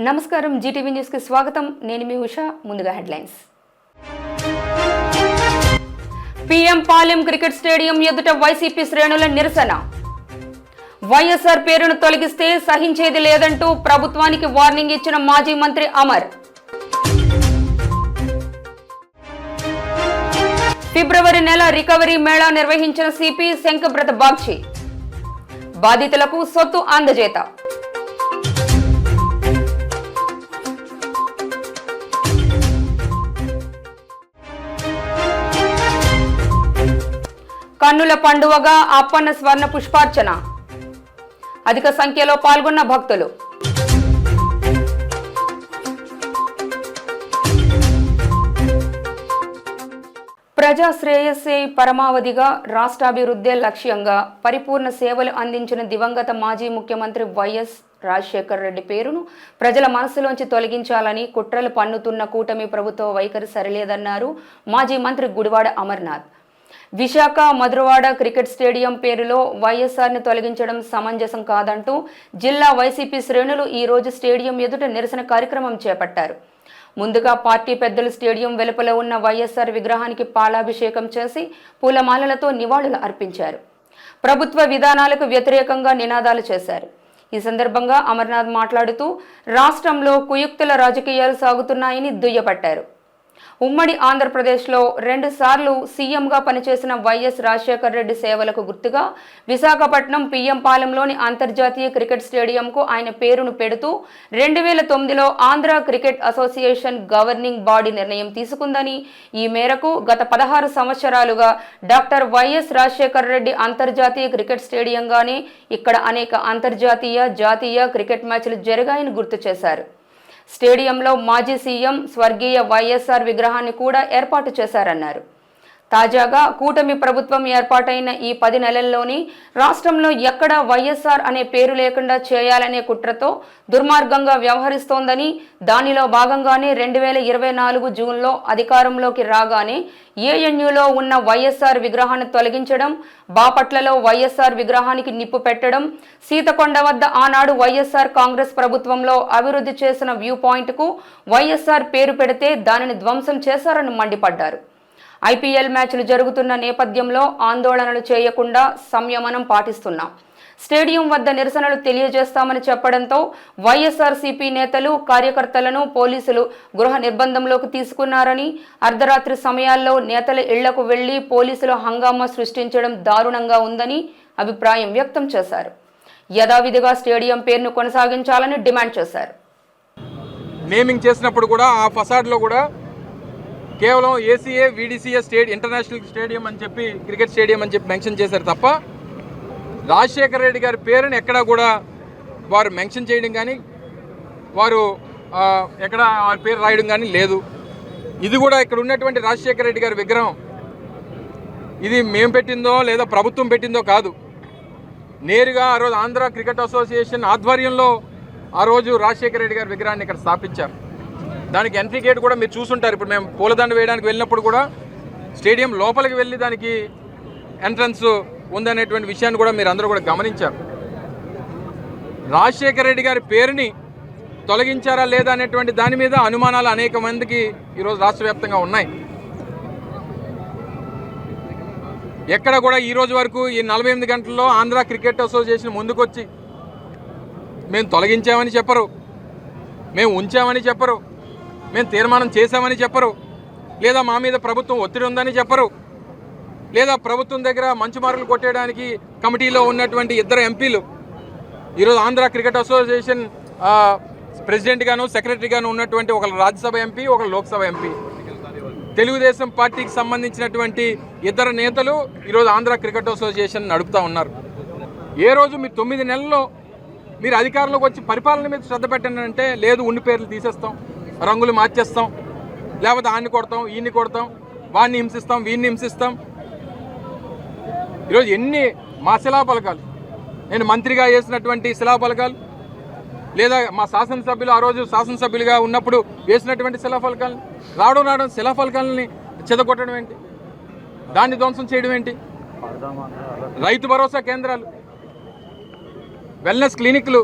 నమస్కారం Zee TV news కి స్వాగతం నేను మీ ఉషా ముందుగా headlines PM Palem cricket stadium ఎదుట వైసీపీ శ్రేణుల నిరసన వైఎస్ఆర్ పేరును తొలగిస్తే సహించేది లేదంటూ ప్రభుత్వానికి వార్నింగ్ ఇచ్చిన మాజీ మంత్రి అమర్ ఫిబ్రవరి నెల రికవరీ మేళా నిర్వహించిన సిపి శంకబ్రత బాగ్చి బాధితులకు సొత్తు అందజేత కన్నుల పండువగా అప్పన్న స్వర్ణ పుష్పార్చన అధిక సంఖ్యలో పాల్గొన్న భక్తులు ప్రజా శ్రేయస్సే పరమావధిగా రాష్ట్రాభివృద్ధే లక్ష్యంగా పరిపూర్ణ సేవలు అందించిన దివంగత మాజీ ముఖ్యమంత్రి వైఎస్ రాజశేఖర్ రెడ్డి పేరును ప్రజల మనసులోంచి తొలగించాలని కుట్రలు పన్నుతున్న కూటమి ప్రభుత్వ వైఖరి సరిలేదన్నారు మాజీ మంత్రి గుడివాడ అమర్నాథ్. విశాఖ మధురవాడ క్రికెట్ స్టేడియం పేరులో వైఎస్ఆర్ని తొలగించడం సమంజసం కాదంటూ జిల్లా వైసీపీ శ్రేణులు ఈ రోజు స్టేడియం ఎదుట నిరసన కార్యక్రమం చేపట్టారు. ముందుగా పార్టీ పెద్దలు స్టేడియం వెలుపల ఉన్న వైఎస్ఆర్ విగ్రహానికి పాలాభిషేకం చేసి పూలమాలలతో నివాళులు అర్పించారు. ప్రభుత్వ విధానాలకు వ్యతిరేకంగా నినాదాలు చేశారు. ఈ సందర్భంగా అమర్నాథ్ మాట్లాడుతూ రాష్ట్రంలో కుయుక్తుల రాజకీయాలు సాగుతున్నాయని దుయ్యబట్టారు. ఉమ్మడి ఆంధ్రప్రదేశ్లో 2 సార్లు సీఎంగా పనిచేసిన వైఎస్ రాజశేఖర్ రెడ్డి సేవలకు గుర్తుగా విశాఖపట్నం పీఎం పాలెంలోని అంతర్జాతీయ క్రికెట్ స్టేడియంకు ఆయన పేరును పెడుతూ 2009లో Andhra cricket association governing body నిర్ణయం తీసుకుందని, ఈ మేరకు గత 16 సంవత్సరాలుగా డాక్టర్ వైఎస్ రాజశేఖర్ రెడ్డి అంతర్జాతీయ క్రికెట్ స్టేడియంగానే ఇక్కడ అనేక అంతర్జాతీయ, జాతీయ క్రికెట్ మ్యాచ్లు జరిగాయని గుర్తు చేశారు. స్టేడియంలో మాజీ సీఎం స్వర్గీయ వైఎస్ఆర్ విగ్రహాన్ని కూడా ఏర్పాటు చేశారన్నారు. తాజాగా కూటమి ప్రభుత్వం ఏర్పాటైన ఈ 10 నెలల్లోని రాష్ట్రంలో ఎక్కడా వైఎస్ఆర్ అనే పేరు లేకుండా చేయాలనే కుట్రతో దుర్మార్గంగా వ్యవహరిస్తోందని, దానిలో భాగంగానే 2024 జూన్లో అధికారంలోకి రాగానే ఏఎన్యూలో ఉన్న వైఎస్ఆర్ విగ్రహాన్ని తొలగించడం, బాపట్లలో వైఎస్ఆర్ విగ్రహానికి నిప్పు పెట్టడం, సీతకొండ వద్ద ఆనాడు వైఎస్ఆర్ కాంగ్రెస్ ప్రభుత్వంలో అభివృద్ధి చేసిన వ్యూ పాయింట్కు వైఎస్ఆర్ పేరు పెడితే దానిని ధ్వంసం చేశారని మండిపడ్డారు. ఐపీఎల్ మ్యాచ్లు జరుగుతున్న నేపథ్యంలో ఆందోళనలు చేయకుండా సంయమనం పాటిస్తున్నాం, స్టేడియం వద్ద నిరసనలు తెలియజేస్తామని చెప్పడంతో వైఎస్ఆర్సీపీ నేతలు, కార్యకర్తలను పోలీసులు గృహ నిర్బంధంలోకి తీసుకున్నారని, అర్ధరాత్రి సమయాల్లో నేతల ఇళ్లకు వెళ్లి పోలీసులు హంగామా సృష్టించడం దారుణంగా ఉందని అభిప్రాయం వ్యక్తం చేశారు. యథావిధిగా స్టేడియం పేరును కొనసాగించాలని డిమాండ్ చేశారు. నేమింగ్ చేసినప్పుడు కూడా ఆ ఫసాడ్లో కూడా కేవలం ఏసీఏ వీడీసీఏ ఇంటర్నేషనల్ స్టేడియం అని చెప్పి క్రికెట్ స్టేడియం అని చెప్పి మెన్షన్ చేశారు తప్ప రాజశేఖర రెడ్డి గారి పేరుని ఎక్కడా కూడా వారు మెన్షన్ చేయడం కానీ వారు ఎక్కడ వారి పేరు రాయడం కానీ లేదు. ఇది కూడా ఇక్కడ ఉన్నటువంటి రాజశేఖర రెడ్డి గారి విగ్రహం ఇది మేము పెట్టిందో లేదా ప్రభుత్వం పెట్టిందో కాదు. నేరుగా ఆ రోజు ఆంధ్ర క్రికెట్ అసోసియేషన్ ఆధ్వర్యంలో ఆ రోజు రాజశేఖర రెడ్డి గారి విగ్రహాన్ని ఇక్కడ స్థాపించారు. దానికి ఎంట్రీ గేట్ కూడా మీరు చూసుంటారు. ఇప్పుడు మేము పూలదండ వేయడానికి వెళ్ళినప్పుడు కూడా స్టేడియం లోపలికి వెళ్ళి దానికి ఎంట్రన్స్ ఉందనేటువంటి విషయాన్ని కూడా మీరు అందరూ కూడా గమనించారు. రాజశేఖర రెడ్డి గారి పేరుని తొలగించారా లేదా అనేటువంటి దాని మీద అనుమానాలు అనేక మందికి ఈరోజు రాష్ట్ర వ్యాప్తంగా ఉన్నాయి. ఎక్కడ కూడా ఈరోజు వరకు ఈ 48 గంటల్లో ఆంధ్ర క్రికెట్ అసోసియేషన్ ముందుకొచ్చి మేము తొలగించామని చెప్పరు, మేము ఉంచామని చెప్పరు, మేము తీర్మానం చేశామని చెప్పరు, లేదా మా మీద ప్రభుత్వం ఒత్తిడి ఉందని చెప్పరు, లేదా ప్రభుత్వం దగ్గర మంచి మార్కులు కొట్టేయడానికి కమిటీలో ఉన్నటువంటి 2 ఎంపీలు ఈరోజు ఆంధ్ర క్రికెట్ అసోసియేషన్ ప్రెసిడెంట్గాను సెక్రటరీగాను ఉన్నటువంటి ఒక రాజ్యసభ ఎంపీ, ఒక లోక్సభ ఎంపీ, తెలుగుదేశం పార్టీకి సంబంధించినటువంటి 2 నేతలు ఈరోజు ఆంధ్ర క్రికెట్ అసోసియేషన్ నడుపుతూ ఉన్నారు. ఏ రోజు మీరు 9 నెలల్లో మీరు అధికారంలోకి వచ్చి పరిపాలన మీద శ్రద్ధ పెట్టండి అంటే లేదు, ఉండి పేర్లు తీసేస్తాం, రంగులు మార్చేస్తాం, లేకపోతే ఆన్ని కొడతాం, ఈయన్ని కొడతాం, వాడిని హింసిస్తాం, వీడిని హింసిస్తాం. ఈరోజు ఎన్ని మా శిలాఫలకాలు, నేను మంత్రిగా చేసినటువంటి శిలాఫలకాలు, లేదా మా శాసనసభ్యులు ఆ రోజు శాసనసభ్యులుగా ఉన్నప్పుడు వేసినటువంటి శిలాఫలకాలను రావడం శిలాఫలకాలని చెదగొట్టడం ఏంటి, దాన్ని ధ్వంసం చేయడం ఏంటి? రైతు భరోసా కేంద్రాలు, వెల్నెస్ క్లినిక్లు,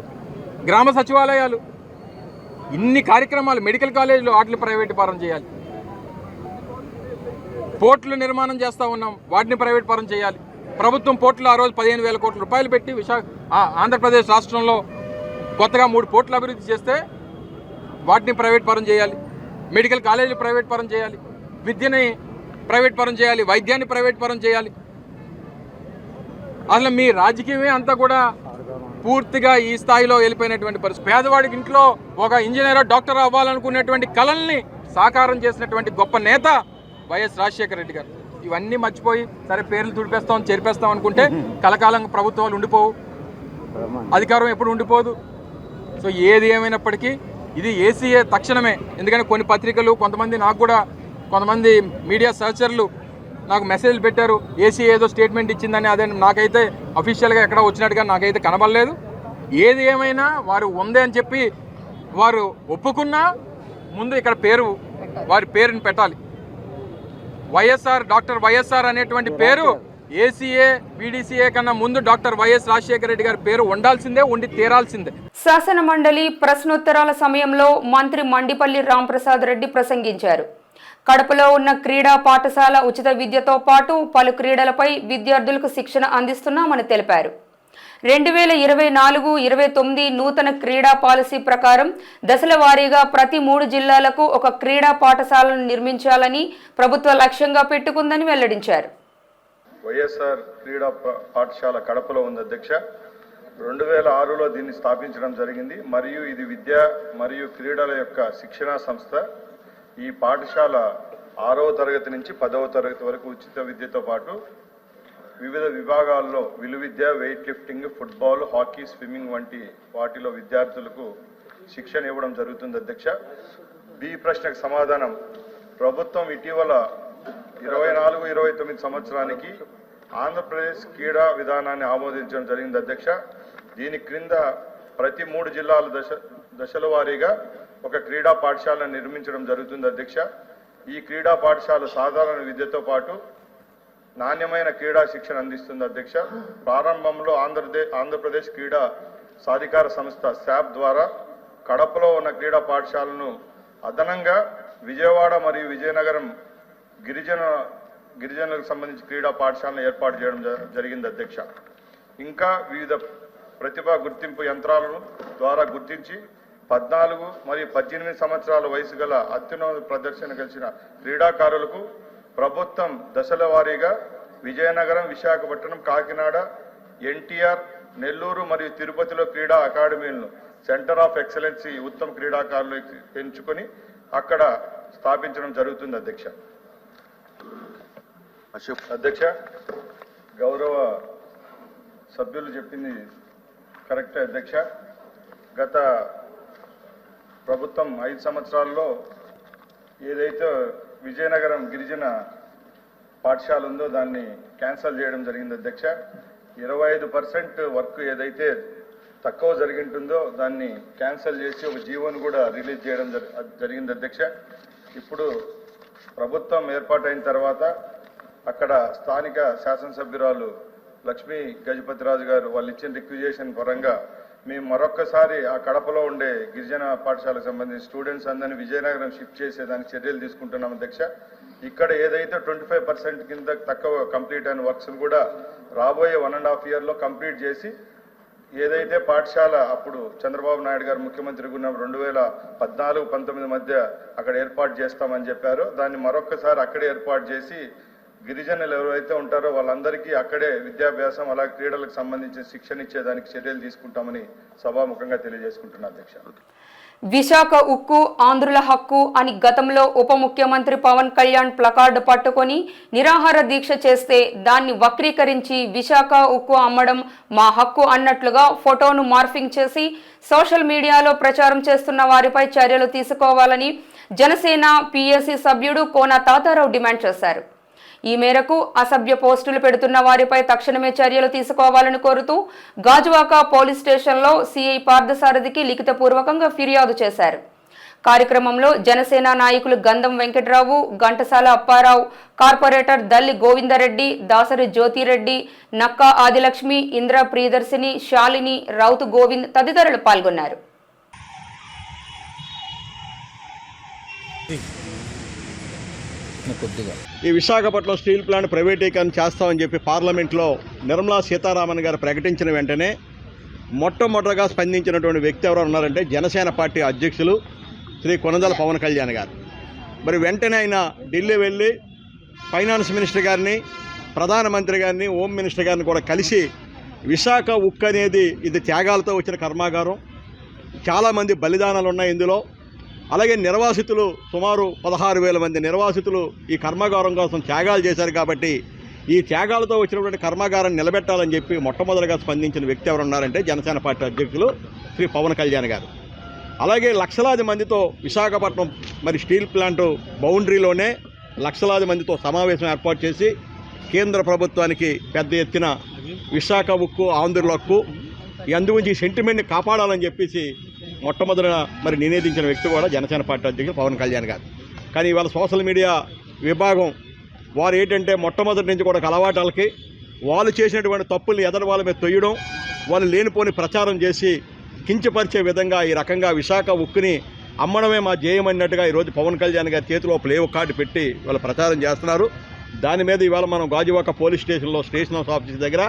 గ్రామ సచివాలయాలు, ఇన్ని కార్యక్రమాలు మెడికల్ కాలేజీలు వాటిని ప్రైవేట్ పరం చేయాలి. పోర్టులు నిర్మాణం చేస్తూ ఉన్నాం, వాటిని ప్రైవేట్ పరం చేయాలి. ప్రభుత్వం పోర్టులు ఆ రోజు 15,000 కోట్ల రూపాయలు పెట్టి ఆంధ్రప్రదేశ్ రాష్ట్రంలో కొత్తగా 3 పోర్టులు అభివృద్ధి చేస్తే వాటిని ప్రైవేట్ పరం చేయాలి. మెడికల్ కాలేజీలు ప్రైవేట్ పరం చేయాలి, విద్యని ప్రైవేట్ పరం చేయాలి, వైద్యాన్ని ప్రైవేట్ పరం చేయాలి. అసలు మీ రాజకీయమే అంతా కూడా పూర్తిగా ఈ స్థాయిలో వెళ్ళిపోయినటువంటి పరిస్థితి. పేదవాడికి ఇంట్లో ఒక ఇంజనీర్ డాక్టర్ అవ్వాలనుకునేటువంటి కళల్ని సాకారం చేసినటువంటి గొప్ప నేత వైఎస్ రాజశేఖర రెడ్డి గారు. ఇవన్నీ మర్చిపోయి సరే పేర్లు తుడిపేస్తాం చెరిపేస్తాం అనుకుంటే కలకాలం ప్రభుత్వాలు ఉండిపోవు, అధికారం ఎప్పుడు ఉండిపోదు. సో ఏది ఏమైనప్పటికీ ఇది ఏసీఏ తక్షణమే. ఎందుకంటే కొన్ని పత్రికలు కొంతమంది మీడియా సహచరులు నాకు మెసేజ్లు పెట్టారు, ఏసీఏ ఏదో స్టేట్మెంట్ ఇచ్చిందని. అదే నాకైతే అఫీషియల్గా ఎక్కడ వచ్చినట్టుగా నాకైతే కనబడలేదు. ఏది ఏమైనా వారు ఉంది అని చెప్పి వారు ఒప్పుకున్నా ముందు ఇక్కడ వారి పేరుని పెట్టాలి. వైఎస్ఆర్, డాక్టర్ వైఎస్ఆర్ అనేటువంటి పేరు ఏసీఏ బీడీసీఏ కన్నా ముందు డాక్టర్ వైఎస్ రాజశేఖర రెడ్డి గారి పేరు ఉండాల్సిందే, ఉండి తీరాల్సిందే. శాసన మండలి ప్రశ్నోత్తరాల సమయంలో మంత్రి మండిపల్లి రాంప్రసాద్ రెడ్డి ప్రసంగించారు. కడపలో ఉన్న క్రీడా పాఠశాల ఉచిత విద్యతో పాటు పలు క్రీడలపై విద్యార్థులకు శిక్షణ అందిస్తున్నామని తెలిపారు. 2024-29 నూతన క్రీడా పాలసీ ప్రకారం దశల వారీగా ప్రతి 3 జిల్లాలకు ఒక క్రీడా పాఠశాలను నిర్మించాలని ప్రభుత్వ లక్ష్యంగా పెట్టుకుందని వెల్లడించారు. వైఎస్ఆర్ క్రీడా పాఠశాల కడపలో ఉంది అధ్యక్ష. 2006లో దీన్ని స్థాపించడం జరిగింది మరియు ఇది విద్య మరియు క్రీడల యొక్క శిక్షణా సంస్థ. ఈ పాఠశాల 6వ తరగతి నుంచి 10వ తరగతి వరకు ఉచిత విద్యతో పాటు వివిధ విభాగాల్లో విలువిద్య, weight lifting, football, hockey, swimming వంటి వాటిలో విద్యార్థులకు శిక్షణ ఇవ్వడం జరుగుతుంది అధ్యక్ష. బి ప్రశ్నకు సమాధానం, ప్రభుత్వం ఇటీవల 24-29 సంవత్సరానికి ఆంధ్రప్రదేశ్ క్రీడా విధానాన్ని ఆమోదించడం జరిగింది అధ్యక్ష. దీని క్రింద ప్రతి 3 జిల్లాల దశల వారీగా ఒక క్రీడా పాఠశాలను నిర్మించడం జరుగుతుంది అధ్యక్ష. ఈ క్రీడా పాఠశాల సాధారణ విద్యతో పాటు నాణ్యమైన క్రీడా శిక్షణ అందిస్తుంది అధ్యక్ష. ప్రారంభంలో ఆంధ్రప్రదేశ్ క్రీడా సాధికార సంస్థ శాప్ ద్వారా కడపలో ఉన్న క్రీడా పాఠశాలను అదనంగా విజయవాడ మరియు విజయనగరం గిరిజనులకు సంబంధించి క్రీడా పాఠశాలను ఏర్పాటు చేయడం జరిగింది అధ్యక్ష. ఇంకా వివిధ ప్రతిభా గుర్తింపు యంత్రాలను ద్వారా గుర్తించి 14 మరియు 18 సంవత్సరాల వయసు గల అత్యున్నత ప్రదర్శన కలిసిన క్రీడాకారులకు ప్రభుత్వం దశల వారీగా విజయనగరం, విశాఖపట్నం, కాకినాడ, ఎన్టీఆర్, నెల్లూరు మరియు తిరుపతిలో క్రీడా అకాడమీలను సెంటర్ ఆఫ్ ఎక్సలెన్సీ ఉత్తమ క్రీడాకారులు ఎంచుకొని అక్కడ స్థాపించడం జరుగుతుంది అధ్యక్ష. అధ్యక్ష, గౌరవ సభ్యులు చెప్పింది కరెక్టే అధ్యక్ష. గత ప్రభుత్వం 5 సంవత్సరాల్లో ఏదైతే విజయనగరం గిరిజన పాఠశాల ఉందో దాన్ని క్యాన్సల్ చేయడం జరిగింది అధ్యక్ష. 25% వర్క్ ఏదైతే తక్కువ జరిగింటుందో దాన్ని క్యాన్సల్ చేసి ఒక జీవోను కూడా రిలీజ్ చేయడం జరిగింది అధ్యక్ష. ఇప్పుడు ప్రభుత్వం ఏర్పాటైన తర్వాత అక్కడ స్థానిక శాసనసభ్యురాలు లక్ష్మీ గజపతిరాజు గారు వాళ్ళు ఇచ్చిన రిక్విజేషన్ పరంగా మేము మరొక్కసారి ఆ కడపలో ఉండే గిరిజన పాఠశాలకు సంబంధించిన స్టూడెంట్స్ అందరినీ విజయనగరం షిఫ్ట్ చేసేదానికి చర్యలు తీసుకుంటున్నాం అధ్యక్ష. ఇక్కడ ఏదైతే 25% కింద తక్కువ కంప్లీట్ అయిన వర్క్స్ కూడా రాబోయే 1.5 yearలో కంప్లీట్ చేసి ఏదైతే పాఠశాల అప్పుడు చంద్రబాబు నాయుడు గారు ముఖ్యమంత్రిగా ఉన్న 2014-19 మధ్య అక్కడ ఏర్పాటు చేస్తామని చెప్పారో దాన్ని మరొక్కసారి అక్కడే ఏర్పాటు చేసి గిరిజనులు ఎవరైతే ఉంటారో వాళ్ళందరికీ అక్కడే విద్యాభ్యాసం అలాగే క్రీడలకు సంబంధించిన శిక్షణ ఇచ్చేదానికి చర్యలు తీసుకుంటామని సభాముఖంగా తెలియజేసుకుంటున్నా అధ్యక్ష. విశాఖ ఉక్కు ఆంధ్రుల హక్కు అని గతంలో ఉప ముఖ్యమంత్రి పవన్ కళ్యాణ్ ప్లకార్డు పట్టుకొని నిరాహార దీక్ష చేస్తే దాన్ని వక్రీకరించి విశాఖ ఉక్కు అమ్మడం మా హక్కు అన్నట్లుగా ఫోటోను మార్ఫింగ్ చేసి సోషల్ మీడియాలో ప్రచారం చేస్తున్న వారిపై చర్యలు తీసుకోవాలని జనసేన పిఎస్సి సభ్యుడు కోన తాతారావు డిమాండ్ చేశారు. ఈ మేరకు అసభ్య పోస్టులు పెడుతున్న వారిపై తక్షణమే చర్యలు తీసుకోవాలని కోరుతూ గాజువాక పోలీస్ స్టేషన్లో సిఐ పార్థసారథికి లిఖితపూర్వకంగా ఫిర్యాదు చేశారు. కార్యక్రమంలో జనసేన నాయకులు గంధం వెంకట్రావు, ఘంటసాల అప్పారావు, కార్పొరేటర్ దల్లి గోవిందరెడ్డి, దాసరి జ్యోతిరెడ్డి, నక్కా ఆదిలక్ష్మి, ఇంద్ర ప్రియదర్శిని, శాలిని, రౌతు గోవింద్ తదితరులు పాల్గొన్నారు. ఈ విశాఖపట్నం స్టీల్ ప్లాంట్ ప్రైవేటీకరణ చేస్తామని చెప్పి పార్లమెంట్లో నిర్మలా సీతారామన్ గారు ప్రకటించిన వెంటనే మొట్టమొదటగా స్పందించినటువంటి వ్యక్తి ఎవరు ఉన్నారంటే జనసేన పార్టీ అధ్యక్షులు శ్రీ కొనదల పవన్ కళ్యాణ్ గారు. మరి వెంటనే ఆయన ఢిల్లీ వెళ్ళి ఫైనాన్స్ మినిస్టర్ గారిని, ప్రధానమంత్రి గారిని, హోమ్ మినిస్టర్ గారిని కూడా కలిసి విశాఖ ఉక్కు అనేది ఇది త్యాగాలతో వచ్చిన కర్మాగారం, చాలామంది బలిదానాలు ఉన్నాయి ఇందులో, అలాగే నిర్వాసితులు సుమారు 16,000 మంది నిర్వాసితులు ఈ కర్మాగారం కోసం త్యాగాలు చేశారు కాబట్టి ఈ త్యాగాలతో వచ్చినటువంటి కర్మాగారాన్ని నిలబెట్టాలని చెప్పి మొట్టమొదటిగా స్పందించిన వ్యక్తి ఎవరున్నారంటే జనసేన పార్టీ అధ్యక్షులు శ్రీ పవన్ కళ్యాణ్ గారు. అలాగే లక్షలాది మందితో విశాఖపట్నం మరి స్టీల్ ప్లాంట్ బౌండరీలోనే లక్షలాది మందితో సమావేశం ఏర్పాటు చేసి కేంద్ర ప్రభుత్వానికి పెద్ద ఎత్తున విశాఖ ఉక్కు, ఆంధ్రుల హక్కు, అందుగురించి ఈ సెంటిమెంట్ని కాపాడాలని చెప్పేసి మొట్టమొదటిగా మరి నివేదించిన వ్యక్తి కూడా జనసేన పార్టీ అధ్యక్షులు పవన్ కళ్యాణ్ గారు. కానీ ఇవాళ సోషల్ మీడియా విభాగం వారు ఏంటంటే మొట్టమొదటి నుంచి కూడా అలవాటాలకి వాళ్ళు చేసినటువంటి తప్పుల్ని ఎదటి వాళ్ళ మీద తొయ్యడం, వాళ్ళు లేనిపోని ప్రచారం చేసి కించపరిచే విధంగా ఈ రకంగా విశాఖ ఉక్కుని అమ్మడమే మా ధ్యేయం అన్నట్టుగా ఈరోజు పవన్ కళ్యాణ్ గారి చేతిలో ప్లేవ్ కార్డు పెట్టి వాళ్ళు ప్రచారం చేస్తున్నారు. దాని మీద ఇవాళ మనం గాజువాక పోలీస్ స్టేషన్లో స్టేషన్ హౌస్ ఆఫీస్ దగ్గర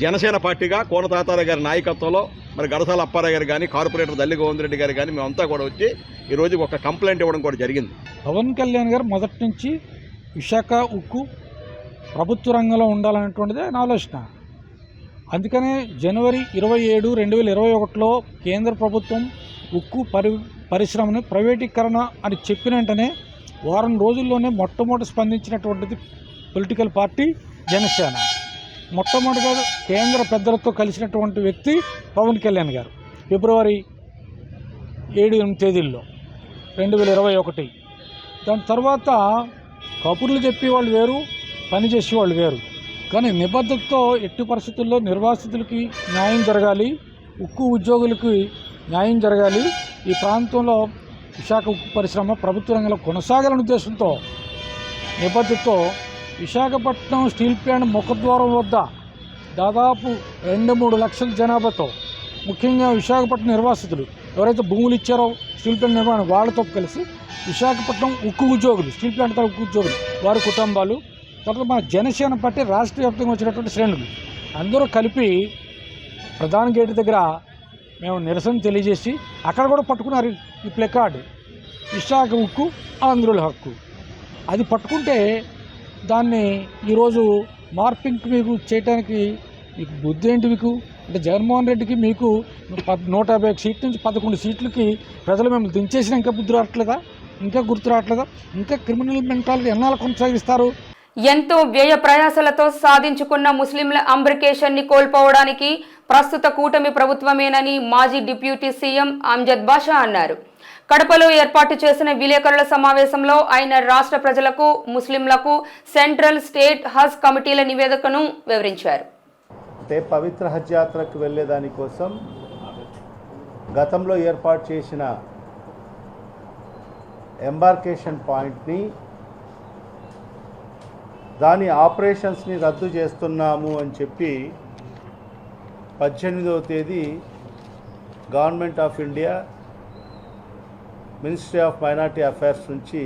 జనసేన పార్టీగా కోన తాతారావు గారి నాయకత్వంలో మరి గడసాల అప్పారావు గారు కానీ, కార్పొరేటర్ దల్లి గోవింద్ రెడ్డి గారు కానీ మేమంతా కూడా వచ్చి ఈరోజు ఒక కంప్లైంట్ ఇవ్వడం కూడా జరిగింది. పవన్ కళ్యాణ్ గారు మొదటి నుంచి విశాఖ ఉక్కు ప్రభుత్వ రంగంలో ఉండాలనేటువంటిదే నా ఆలోచన. అందుకనే జనవరి 27, 2021లో కేంద్ర ప్రభుత్వం ఉక్కు పరిశ్రమను ప్రైవేటీకరణ అని చెప్పిన వెంటనే వారం రోజుల్లోనే మొట్టమొదటి స్పందించినటువంటిది పొలిటికల్ పార్టీ జనసేన. మొట్టమొదటిగా కేంద్ర పెద్దలతో కలిసినటువంటి వ్యక్తి పవన్ కళ్యాణ్ గారు ఫిబ్రవరి 7-8 తేదీల్లో 2021. దాని తర్వాత కబుర్లు చెప్పేవాళ్ళు వేరు, పని చేసేవాళ్ళు వేరు. కానీ నిబద్ధతతో ఎట్టి పరిస్థితుల్లో నిర్వాసితులకి న్యాయం జరగాలి, ఉక్కు ఉద్యోగులకి న్యాయం జరగాలి, ఈ ప్రాంతంలో విశాఖ ఉక్కు పరిశ్రమ ప్రభుత్వ రంగంలో కొనసాగాలనే ఉద్దేశంతో నిబద్ధతతో విశాఖపట్నం స్టీల్ ప్లాంట్ ముఖద్వారం వద్ద దాదాపు 2-3 లక్షల జనాభాతో, ముఖ్యంగా విశాఖపట్నం నిర్వాసితులు ఎవరైతే భూములు ఇచ్చారో స్టీల్ ప్లాంట్ నిర్మాణం వాళ్ళతో కలిసి విశాఖపట్నం ఉక్కు ఉద్యోగులు, స్టీల్ ప్లాంట్ ఉక్కు ఉద్యోగులు, వారి కుటుంబాలు, తర్వాత మన జనసేన పార్టీ రాష్ట్ర వ్యాప్తంగా వచ్చినటువంటి శ్రేణులు అందరూ కలిపి ప్రధాన గేటు దగ్గర మేము నిరసన తెలియజేసి అక్కడ కూడా పట్టుకున్నారు ఈ ప్లెకార్డ్, విశాఖ ఉక్కు ఆంధ్రుల హక్కు. అది పట్టుకుంటే దాన్ని ఈరోజు మార్పింగ్ మీకు చేయడానికి మీకు బుద్ధి ఏంటి? మీకు అంటే జగన్మోహన్ రెడ్డికి మీకు 150 సీట్ల నుంచి 11 సీట్లకి ప్రజలు మేము దించేసినా ఇంకా బుద్ధి రావట్లేదా? ఇంకా గుర్తు రావట్లేదా? ఇంకా క్రిమినల్ మెంటాలిటీ ఎన్నాళ్ళు కొనసాగిస్తారు? ఎంతో వ్యయ ప్రయాసలతో సాధించుకున్న ముస్లింల అంబ్రికేషన్ని కోల్పోవడానికి ప్రస్తుత కూటమి ప్రభుత్వమేనని మాజీ డిప్యూటీ సీఎం అమ్జద్ బాషా అన్నారు. కడపలో ఏర్పాటు చేసిన విలేకరుల సమావేశంలో ఆయన రాష్ట్ర ప్రజలకు, ముస్లింలకు సెంట్రల్, స్టేట్ హజ్ కమిటీల నివేదికను వివరించారు. అంటే పవిత్ర హజ్ యాత్రకు వెళ్ళేదానికోసం గతంలో ఏర్పాటు చేసిన ఎంబార్కేషన్ పాయింట్ని, దాని ఆపరేషన్స్ని రద్దు చేస్తున్నాము అని చెప్పి 18వ తేదీ government of India, ministry of minority affairs నుంచి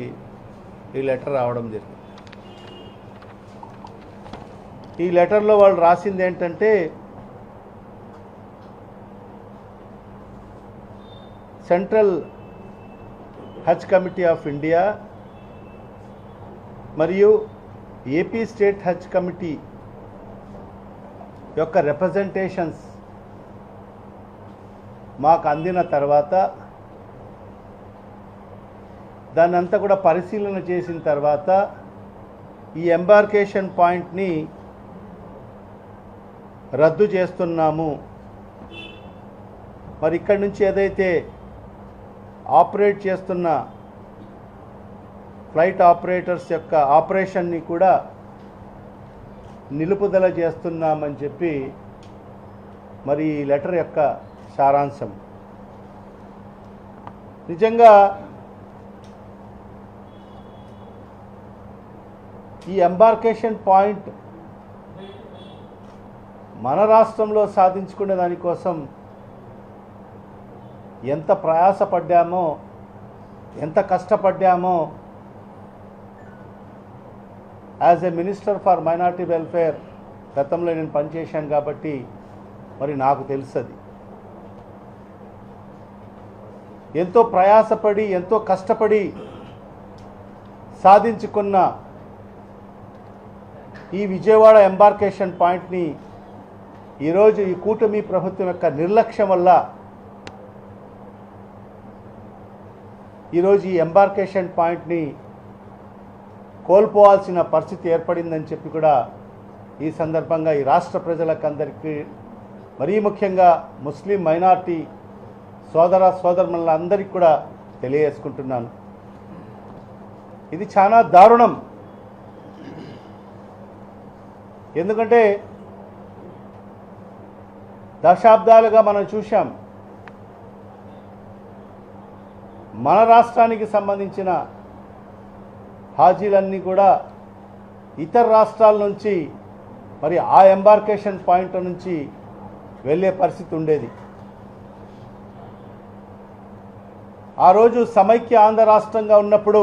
ఈ లెటర్ రావడం జరిగింది. ఈ లెటర్లో వాళ్ళు రాసింది ఏంటంటే central Haj committee of India మరియు ఏపీ స్టేట్ హజ్ కమిటీ యొక్క రిప్రజెంటేషన్స్ మాకు అందిన తర్వాత దాన్ని అంతా కూడా పరిశీలన చేసిన తర్వాత ఈ ఎంబార్కేషన్ పాయింట్ని రద్దు చేస్తున్నాము. మరి ఇక్కడి నుంచి ఏదైతే ఆపరేట్ చేస్తున్న ఫ్లైట్ ఆపరేటర్స్ యొక్క ఆపరేషన్ని కూడా నిలుపుదల చేస్తున్నామని చెప్పి మరి ఈ లెటర్ యొక్క సారాంశం. నిజంగా ఈ ఎంబార్కేషన్ పాయింట్ మన రాష్ట్రంలో సాధించుకునే దానికోసం ఎంత ప్రయాసపడ్డామో ఎంత కష్టపడ్డామో as a minister for minority welfare గతంలో నేను పనిచేశాను కాబట్టి మరి నాకు తెలుసది. ఎంతో ప్రయాసపడి ఎంతో కష్టపడి సాధించుకున్న ఈ విజయవాడ ఎంబార్కేషన్ పాయింట్ని ఈరోజు ఈ కూటమి ప్రభుత్వం యొక్క నిర్లక్ష్యం వల్ల ఈరోజు ఈ ఎంబార్కేషన్ పాయింట్ని కోల్పోవాల్సిన పరిస్థితి ఏర్పడిందని చెప్పి కూడా ఈ సందర్భంగా ఈ రాష్ట్ర ప్రజలకందరికీ మరీ ముఖ్యంగా ముస్లిం మైనార్టీ సోదరులందరికీ కూడా తెలియజేసుకుంటున్నాను. ఇది చాలా దారుణం. ఎందుకంటే దశాబ్దాలుగా మనం చూశాం, మన రాష్ట్రానికి సంబంధించిన హాజీలన్నీ కూడా ఇతర రాష్ట్రాల నుంచి మరి ఆ ఎంబార్కేషన్ పాయింట్ నుంచి వెళ్ళే పరిస్థితి ఉండేది. ఆ రోజు సమైక్య ఆంధ్ర రాష్ట్రంగా ఉన్నప్పుడు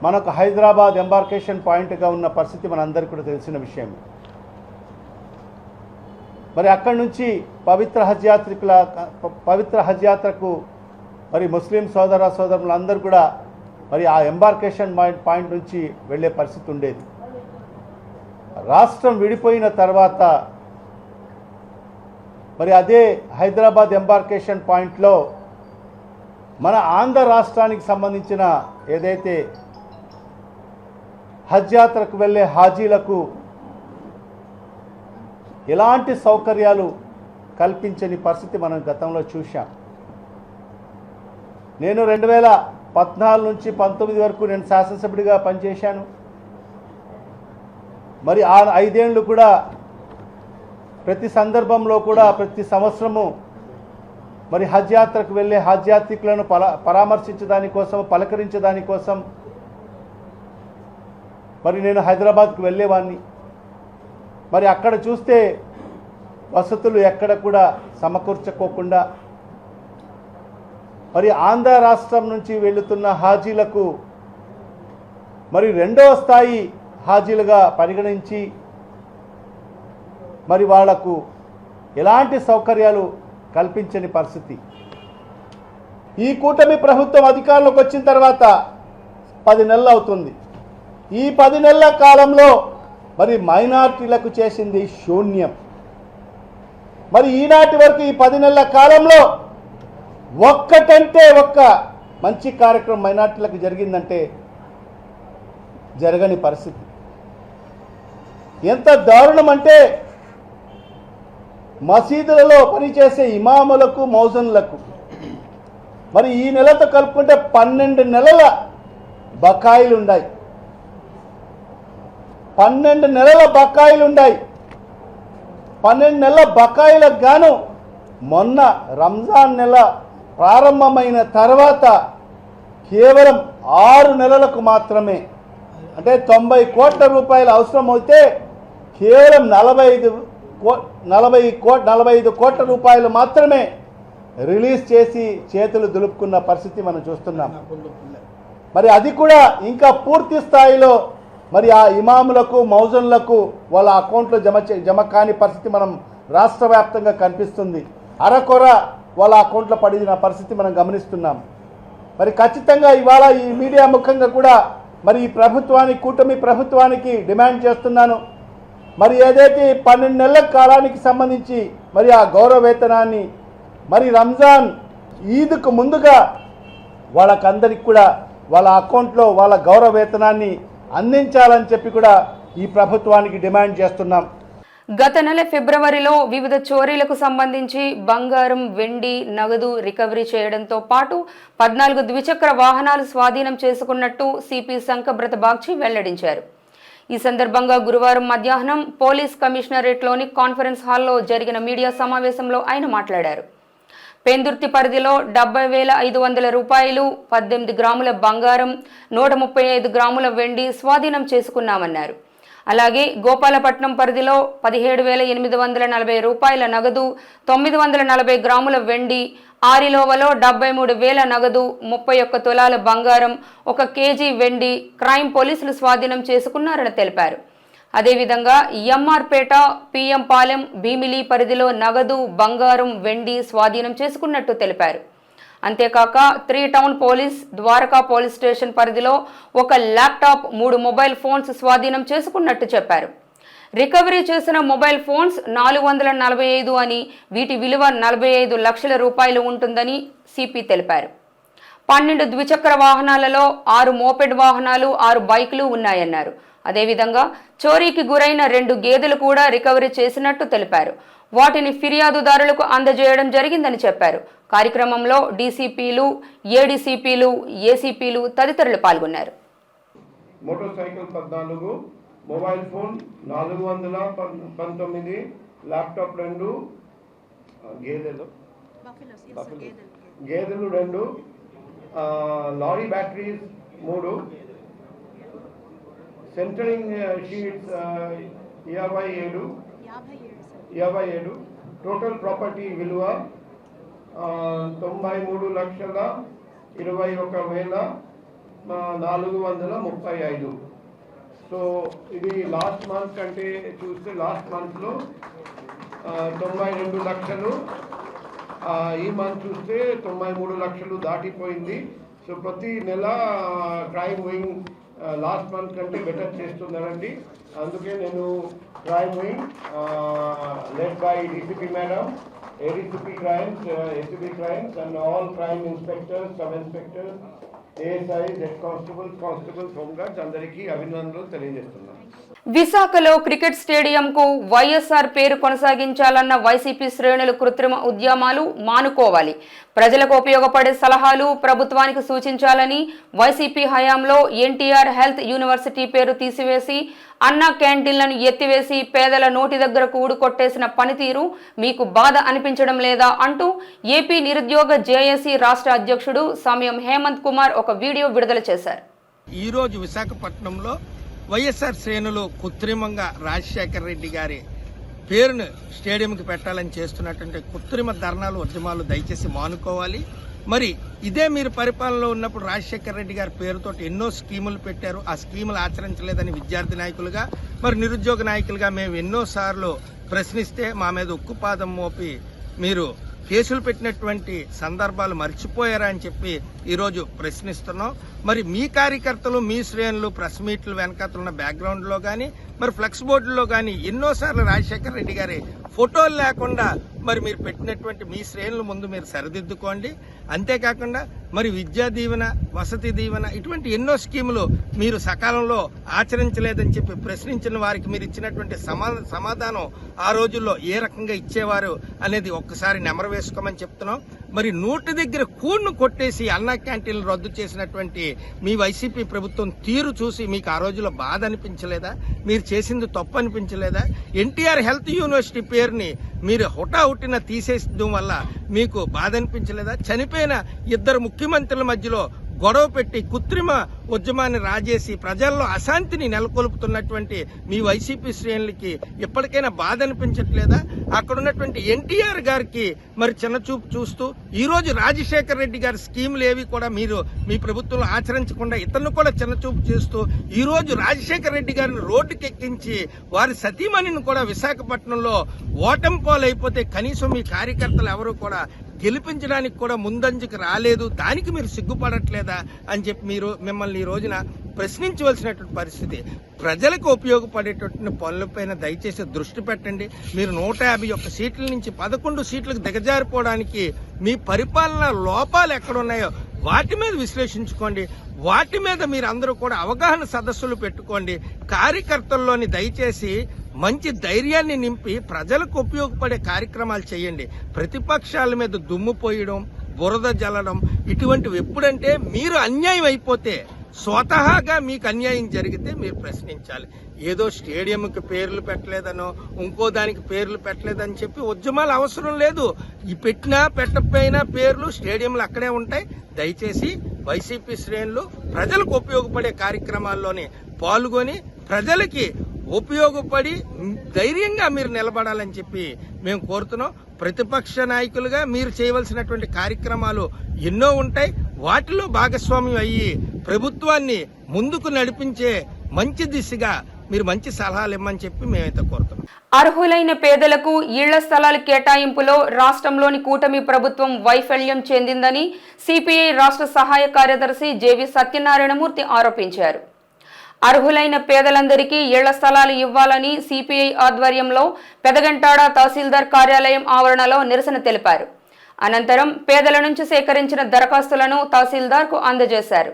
మనకు హైదరాబాద్ ఎంబార్కేషన్ పాయింట్గా ఉన్న పరిస్థితి మనందరికీ కూడా తెలిసిన విషయం. మరి అక్కడి నుంచి పవిత్ర హజ్ యాత్రకు మరి ముస్లిం సోదరులందరూ కూడా మరి ఆ ఎంబార్కేషన్ పాయింట్ నుంచి వెళ్ళే పరిస్థితి ఉండేది. రాష్ట్రం విడిపోయిన తర్వాత మరి అదే హైదరాబాద్ ఎంబార్కేషన్ పాయింట్లో మన ఆంధ్ర రాష్ట్రానికి సంబంధించిన ఏదైతే హజ్ యాత్రకు వెళ్ళే హాజీలకు ఎలాంటి సౌకర్యాలు కల్పించని పరిస్థితి మనం గతంలో చూశాం. నేను 2014 నుంచి 19 వరకు నేను శాసనసభ్యుడిగా పనిచేశాను. మరి ఆ 5 ఏళ్ళు కూడా ప్రతి సందర్భంలో కూడా ప్రతి సంవత్సరము మరి హజ్ యాత్రకు వెళ్ళే హజ్ యాత్రికులను పరామర్శించడానికోసం పలకరించడానికోసం మరి నేను హైదరాబాద్కు వెళ్ళేవాడిని. మరి అక్కడ చూస్తే వసతులు ఎక్కడ కూడా సమకూర్చుకోకుండా మరి ఆంధ్ర రాష్ట్రం నుంచి వెళుతున్న హాజీలకు మరి 2వ స్థాయి హాజీలుగా పరిగణించి మరి వాళ్లకు ఎలాంటి సౌకర్యాలు కల్పించని పరిస్థితి. ఈ కూటమి ప్రభుత్వం అధికారంలోకి వచ్చిన తర్వాత 10 నెలలు అవుతుంది. ఈ 10 నెలల కాలంలో మరి మైనార్టీలకు చేసింది శూన్యం. మరి ఈనాటి వరకు ఈ 10 నెలల కాలంలో ఒక్కటంటే ఒక్క మంచి కార్యక్రమం మైనార్టీలకు జరిగిందంటే జరగని పరిస్థితి. ఎంత దారుణం అంటే మసీదులలో పనిచేసే ఇమాములకు మౌజన్లకు మరి ఈ నెలతో కలుపుకుంటే 12 నెలల బకాయిలు ఉన్నాయి. 12 నెలల బకాయిలు ఉన్నాయి. 12 నెలల బకాయిలకు గాను మొన్న రంజాన్ నెల ప్రారంభమైన తర్వాత కేవలం 6 నెలలకు మాత్రమే, అంటే 90 కోట్ల రూపాయలు అవసరం అయితే కేవలం 45 కోట్ల రూపాయలు మాత్రమే రిలీజ్ చేసి చేతులు దులుపుకున్న పరిస్థితి మనం చూస్తున్నాం. మరి అది కూడా ఇంకా పూర్తి స్థాయిలో మరి ఆ ఇమాములకు మౌజన్లకు వాళ్ళ అకౌంట్లో జమ కాని పరిస్థితి మనం రాష్ట్ర వ్యాప్తంగా కనిపిస్తుంది. అరకొర వాళ్ళ అకౌంట్లో పడిన పరిస్థితి మనం గమనిస్తున్నాం. మరి ఖచ్చితంగా ఇవాళ ఈ మీడియా ముఖంగా కూడా మరి ఈ కూటమి ప్రభుత్వానికి డిమాండ్ చేస్తున్నాను. మరి ఏదైతే 12 నెలల కాలానికి సంబంధించి మరి ఆ గౌరవ వేతనాన్ని మరి రంజాన్ ఈద్కు ముందుగా వాళ్ళకందరికి కూడా వాళ్ళ అకౌంట్లో వాళ్ళ గౌరవ వేతనాన్ని అందించాలని చెప్పి కూడా ఈ ప్రభుత్వానికి డిమాండ్ చేస్తున్నాం. గత నెల ఫిబ్రవరిలో వివిధ చోరీలకు సంబంధించి బంగారం, వెండి, నగదు రికవరీ చేయడంతో పాటు 14 ద్విచక్ర వాహనాలు స్వాధీనం చేసుకున్నట్టు సిపి శంకబ్రత బాగ్చి వెల్లడించారు. ఈ సందర్భంగా గురువారం మధ్యాహ్నం పోలీస్ కమిషనరేట్లోని కాన్ఫరెన్స్ హాల్లో జరిగిన మీడియా సమావేశంలో ఆయన మాట్లాడారు. పెందుర్తి పరిధిలో 70,500 రూపాయలు, 18 గ్రాముల బంగారం, 135 గ్రాముల వెండి స్వాధీనం చేసుకున్నామన్నారు. అలాగే గోపాలపట్నం పరిధిలో 17,840 రూపాయల నగదు, 940 గ్రాముల వెండి, ఆరిలోవలో 73,000 నగదు, 31 తులాల బంగారం, 1 కేజీ వెండి క్రైమ్ పోలీసులు స్వాధీనం చేసుకున్నారని తెలిపారు. అదేవిధంగా ఎంఆర్పేట, పిఎం పాలెం, భీమిలి పరిధిలో నగదు, బంగారం, వెండి స్వాధీనం చేసుకున్నట్టు తెలిపారు. అంతేకాక 3 town police, Dwaraka police station పరిధిలో 1 ల్యాప్టాప్, 3 మొబైల్ ఫోన్స్ స్వాధీనం చేసుకున్నట్టు చెప్పారు. రికవరీ చేసిన మొబైల్ ఫోన్స్ 445 అని, వీటి విలువ 45 లక్షల రూపాయలు ఉంటుందని సిపి తెలిపారు. 12 ద్విచక్ర వాహనాలలో 6 మోపెడ్ వాహనాలు, 6 బైకులు ఉన్నాయన్నారు. అదేవిధంగా చోరీకి గురైన 2 గేదెలు కూడా రికవరీ చేసినట్టు తెలిపారు. వాటిని ఫిర్యాదుదారులకు అందజేయడం జరిగిందని చెప్పారు. కార్యక్రమంలో డీసీపీలు, ఏడీసీపీలు, ఏసీపీలు తదితరులు పాల్గొన్నారు. Motor cycle 14, mobile phone 419, laptop 2, గేదెలు 2, lorry batteries 3, centering sheets 57, total property విలువ 93,21,435. సో ఇది లాస్ట్ మంత్ కంటే చూస్తే లాస్ట్ మంత్లో 92 లక్షలు, ఈ మంత్ చూస్తే 93 లక్షలు దాటిపోయింది. సో ప్రతి నెల క్రైమ్ వింగ్ లాస్ట్ మంత్ కంటే బెటర్ చేస్తున్నారండి. అందుకే నేను crime wing led by DCP madam, ADCP crimes, ACB crimes and all crime inspectors, sub inspectors, ASIs, head constables, home guards అందరికీ అభినందనలు తెలియజేస్తున్నాను. విశాఖలో క్రికెట్ స్టేడియంకు వైఎస్ఆర్ పేరు కొనసాగించాలన్న వైసీపీ శ్రేణులు కృత్రిమ ఉద్యమాలు మానుకోవాలి. ప్రజలకు ఉపయోగపడే సలహాలు ప్రభుత్వానికి సూచించాలని, వైసీపీ హయాంలో ఎన్టీఆర్ హెల్త్ యూనివర్సిటీ పేరు తీసివేసి అన్నా క్యాంటీన్లను ఎత్తివేసి పేదల నోటి దగ్గర కూడు కొట్టేసిన పనితీరు మీకు బాధ అనిపించడం లేదా అంటూ ఏపీ నిరుద్యోగ జేఏసీ రాష్ట్ర అధ్యక్షుడు సమయం హేమంత్ కుమార్ ఒక వీడియో విడుదల చేశారు. ఈరోజు విశాఖపట్నంలో వైఎస్ఆర్ శ్రేణులు కృత్రిమంగా రాజశేఖర రెడ్డి గారి పేరును స్టేడియంకి పెట్టాలని చేస్తున్నటువంటి కృత్రిమ ధర్నాలు, ఉద్యమాలు దయచేసి మానుకోవాలి. మరి ఇదే మీరు పరిపాలనలో ఉన్నప్పుడు రాజశేఖర రెడ్డి గారి పేరుతో ఎన్నో స్కీములు పెట్టారు. ఆ స్కీములు ఆచరించలేదని విద్యార్థి నాయకులుగా, మరి నిరుద్యోగ నాయకులుగా మేము ఎన్నోసార్లు ప్రశ్నిస్తే మా మీద ఉక్కుపాదం మోపి మీరు కేసులు పెట్టినటువంటి సందర్భాలు మర్చిపోయారా అని చెప్పి ఈరోజు ప్రశ్నిస్తున్నాం. మరి మీ కార్యకర్తలు, మీ శ్రేణులు ప్రెస్ మీట్లు వెనకాతలున్న బ్యాక్గ్రౌండ్లో కానీ, మరి ఫ్లెక్స్ బోర్డులో కానీ ఎన్నోసార్లు రాజశేఖర రెడ్డి గారి ఫోటోలు లేకుండా మరి మీరు పెట్టినటువంటి మీ శ్రేణుల ముందు మీరు సరిదిద్దుకోండి. అంతేకాకుండా మరి విద్యా దీవెన, వసతి దీవెన ఇటువంటి ఎన్నో స్కీములు మీరు సకాలంలో ఆచరించలేదని చెప్పి ప్రశ్నించిన వారికి మీరు ఇచ్చినటువంటి సమాధానం ఆ రోజుల్లో ఏ రకంగా ఇచ్చేవారు అనేది ఒక్కసారి నెమరు వేసుకోమని చెప్తున్నాం. మరి నోటి దగ్గర కూడును కొట్టేసి అన్నా క్యాంటీన్లు రద్దు చేసినటువంటి మీ వైసీపీ ప్రభుత్వం తీరు చూసి మీకు ఆ రోజుల్లో బాధ అనిపించలేదా? మీరు చేసింది తప్పు అనిపించలేదా? ఎన్టీఆర్ హెల్త్ యూనివర్సిటీ పేరుని మీరు హుటాహుటిన తీసేయడం వల్ల మీకు బాధ అనిపించలేదా? చనిపోయిన 2 ముఖ్యమంత్రుల మధ్యలో గొడవ పెట్టి కృత్రిమ ఉద్యమాన్ని రాజేసి ప్రజల్లో అశాంతిని నెలకొల్పుతున్నటువంటి మీ వైసీపీ శ్రేణులకి ఎప్పటికైనా బాధ అనిపించట్లేదా? అక్కడ ఉన్నటువంటి ఎన్టీఆర్ గారికి మరి చిన్నచూపు చూస్తూ ఈ రోజు రాజశేఖర రెడ్డి గారి స్కీములు ఏవి కూడా మీరు మీ ప్రభుత్వంలో ఆచరించకుండా ఇతరులు కూడా చిన్నచూపు చేస్తూ ఈ రోజు రాజశేఖర రెడ్డి గారిని రోడ్డుకి ఎక్కించి వారి సతీమణిని కూడా విశాఖపట్నంలో ఓటమి పాలైపోతే కనీసం మీ కార్యకర్తలు ఎవరు కూడా గెలిపించడానికి కూడా ముందంజకు రాలేదు. దానికి మీరు సిగ్గుపడట్లేదా అని చెప్పి మిమ్మల్ని ఈ రోజున ప్రశ్నించవలసినటువంటి పరిస్థితి. ప్రజలకు ఉపయోగపడేటటువంటి పనులపైన దయచేసి దృష్టి పెట్టండి. మీరు 151 సీట్ల నుంచి 11 సీట్లకు దిగజారిపోవడానికి మీ పరిపాలన లోపాలు ఎక్కడున్నాయో వాటి మీద విశ్లేషించుకోండి. వాటి మీద మీరు అందరూ కూడా అవగాహన సదస్సులు పెట్టుకోండి. కార్యకర్తల్లోని దయచేసి మంచి ధైర్యాన్ని నింపి ప్రజలకు ఉపయోగపడే కార్యక్రమాలు చేయండి. ప్రతిపక్షాల మీద దుమ్ము పోయడం, బురద జల్లడం ఇటువంటివి ఎప్పుడంటే మీరు అన్యాయం అయిపోతే, స్వతహాగా మీకు అన్యాయం జరిగితే మీరు ప్రశ్నించాలి. ఏదో స్టేడియంకి పేర్లు పెట్టలేదనో ఇంకో దానికి పేర్లు పెట్టలేదని చెప్పి ఉద్యమాలు అవసరం లేదు. ఈ పెట్టినా పెట్టకపోయినా పేర్లు స్టేడియంలు అక్కడే ఉంటాయి. దయచేసి వైసీపీ శ్రేణులు ప్రజలకు ఉపయోగపడే కార్యక్రమాల్లోనే పాల్గొని ప్రజలకి ఉపయోగపడి ధైర్యంగా మీరు నిలబడాలని చెప్పి మేము కోరుతున్నాం. ప్రతిపక్ష నాయకులుగా మీరు చేయవలసినటువంటి కార్యక్రమాలు ఎన్నో ఉంటాయి. వాటిలో భాగస్వామ్యం అయ్యి ప్రభుత్వాన్ని ముందుకు నడిపించే మంచి దిశగా మీరు మంచి సలహాలు ఇమ్మని చెప్పి మేమైతే కోరుతున్నాం. అర్హులైన పేదలకు ఇళ్ల స్థలాల కేటాయింపులో రాష్ట్రంలోని కూటమి ప్రభుత్వం వైఫల్యం చెందిందని సిపిఐ రాష్ట్ర సహాయ కార్యదర్శి జేవి సత్యనారాయణమూర్తి ఆరోపించారు. అర్హులైన పేదలందరికీ ఇళ్ల స్థలాలు ఇవ్వాలని సిపిఐ ఆధ్వర్యంలో పెదగంటాడ తహసీల్దార్ కార్యాలయం ఆవరణలో నిరసన తెలిపారు. అనంతరం పేదల నుంచి సేకరించిన దరఖాస్తులను తహసీల్దార్కు అందజేశారు.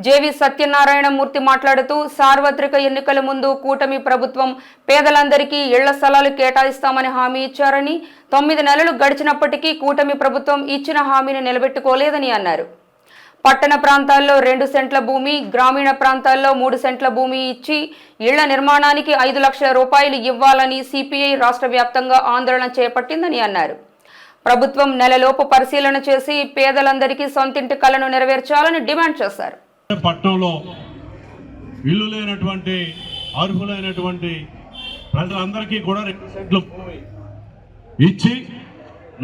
జేవి సత్యనారాయణమూర్తి మాట్లాడుతూ సార్వత్రిక ఎన్నికల ముందు కూటమి ప్రభుత్వం పేదలందరికీ ఇళ్ల స్థలాలు కేటాయిస్తామని హామీ ఇచ్చారని 9 నెలలు గడిచినప్పటికీ కూటమి ప్రభుత్వం ఇచ్చిన హామీని నిలబెట్టుకోలేదని అన్నారు. పట్టణ ప్రాంతాల్లో 2 సెంట్ల భూమి, గ్రామీణ ప్రాంతాల్లో 3 సెంట్ల భూమి ఇచ్చి ఇళ్ల నిర్మాణానికి 5 లక్షల రూపాయలు ఇవ్వాలని సిపిఐ రాష్ట్ర వ్యాప్తంగా ఆందోళన చేపట్టిందని అన్నారు. ప్రభుత్వం నెలలోపు పరిశీలన చేసి పేదలందరికీ సొంతింటి కలను నెరవేర్చాలని డిమాండ్ చేశారు. పట్టణంలో ఇల్లు లేనటువంటి అర్హులైనటువంటి ప్రజలందరికీ కూడా 2 సెంట్లు భూమి ఇచ్చి